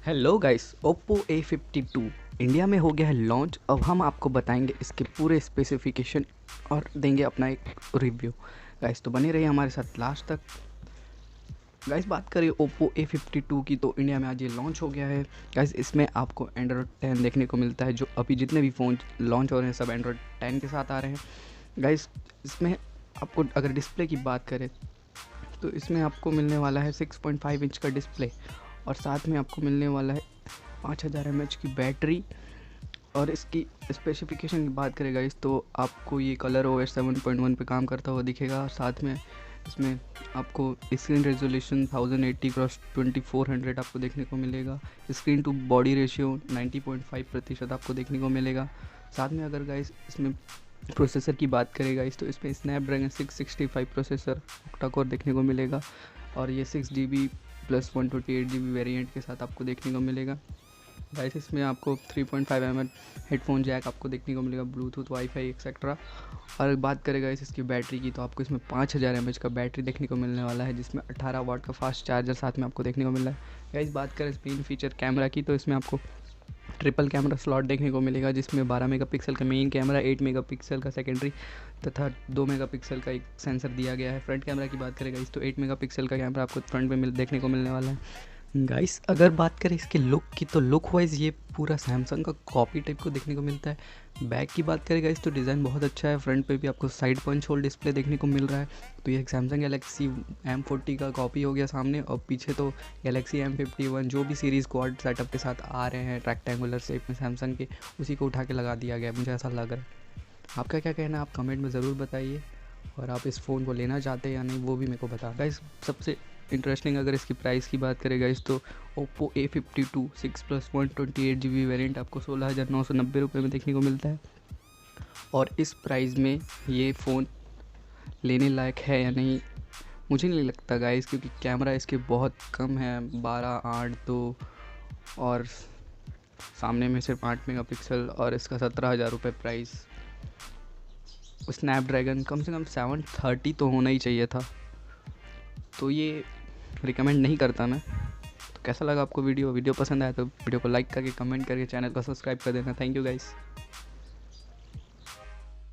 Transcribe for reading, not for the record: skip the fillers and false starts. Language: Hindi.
Hello guys, Oppo A52 India में हो गया है लॉन्च। अब हम आपको बताएंगे इसके पूरे स्पेसिफिकेशन और देंगे अपना एक रिव्यू। गाइस तो बने रहिए हमारे साथ लास्ट तक। गाइस बात करें ओप्पो A52 की तो इंडिया में आज ये लॉन्च हो गया है। गाइस इसमें आपको एंड्रॉयड 10 देखने को मिलता है। जो अभी जितने भी फ़ोन लॉन्च हो रहे हैं सब एंड्रॉयड 10 के साथ आ रहे हैं। गाइस इसमें आपको अगर डिस्प्ले की बात करें तो इसमें आपको मिलने वाला है 6.5 इंच का डिस्प्ले और साथ में आपको मिलने वाला है 5000 mAh की बैटरी। और इसकी स्पेसिफिकेशन की बात करें गाइस तो आपको ये कलर OS 7.1 पे काम करता हुआ दिखेगा। साथ में इसमें आपको स्क्रीन रेजोल्यूशन 1080 क्रॉस 2400 आपको देखने को मिलेगा। स्क्रीन टू बॉडी रेशियो 90.5% आपको देखने को मिलेगा। साथ में अगर गाइस इसमें प्रोसेसर की बात करें गाइस तो इसमें स्नैपड्रैगन 665 प्रोसेसर ऑक्टा कोर देखने को मिलेगा और ये 6GB प्लस 128GB वेरिएंट के साथ आपको देखने को मिलेगा। गाइस इसमें आपको 3.5mm हेडफोन जैक आपको देखने को मिलेगा, ब्लूटूथ, वाईफाई एक्सेट्रा। और बात करें गाइस इसकी बैटरी की तो आपको इसमें 5000 mAh का बैटरी देखने को मिलने वाला है, जिसमें 18 वाट का फास्ट चार्जर साथ में आपको देखने को मिल रहा है। गाइस बात करें मेन फीचर कैमरा की तो इसमें आपको ट्रिपल कैमरा स्लॉट देखने को मिलेगा, जिसमें 12 मेगापिक्सल का मेन कैमरा, 8 मेगापिक्सल का सेकेंडरी तथा 2 मेगापिक्सल का एक सेंसर दिया गया है। फ्रंट कैमरा की बात करें गाइस तो 8 मेगापिक्सल का कैमरा आपको फ्रंट में देखने को मिलने वाला है। गाइस अगर बात करें इसके लुक की तो लुक वाइज ये पूरा सैमसंग का कॉपी टाइप को देखने को मिलता है। बैक की बात करें गाइस तो डिज़ाइन बहुत अच्छा है। फ्रंट पे भी आपको साइड पंच होल डिस्प्ले देखने को मिल रहा है। तो ये सैमसंग गैलेक्सी M40 का कॉपी हो गया सामने, और पीछे तो गैलेक्सी M51 जो भी सीरीज़ क्वाड सेटअप के साथ आ रहे हैं रेक्टेंगुलर शेप में सैमसंग के, उसी को उठा के लगा दिया गया, मुझे ऐसा लग रहा है। आपका क्या कहना है आप कमेंट में ज़रूर बताइए, और आप इस फ़ोन को लेना चाहते हैं या नहीं वो भी मेरे को बता। गाइस सबसे इंटरेस्टिंग अगर इसकी प्राइस की बात करें गाइस तो Oppo A52 6+128GB वेरिएंट आपको 16,990 रुपये में देखने को मिलता है। और इस प्राइस में ये फ़ोन लेने लायक है या नहीं मुझे नहीं लगता गाइस, क्योंकि कैमरा इसके बहुत कम है, 12, 8, 2 और सामने में सिर्फ 8 मेगापिक्सल, और इसका 17,000 रुपये प्राइस। स्नैपड्रैगन कम से कम 730 तो होना ही चाहिए था, तो ये रिकमेंड नहीं करता मैं। तो कैसा लगा आपको वीडियो पसंद आया तो वीडियो को लाइक करके कमेंट करके चैनल को सब्सक्राइब कर देना। Thank you guys.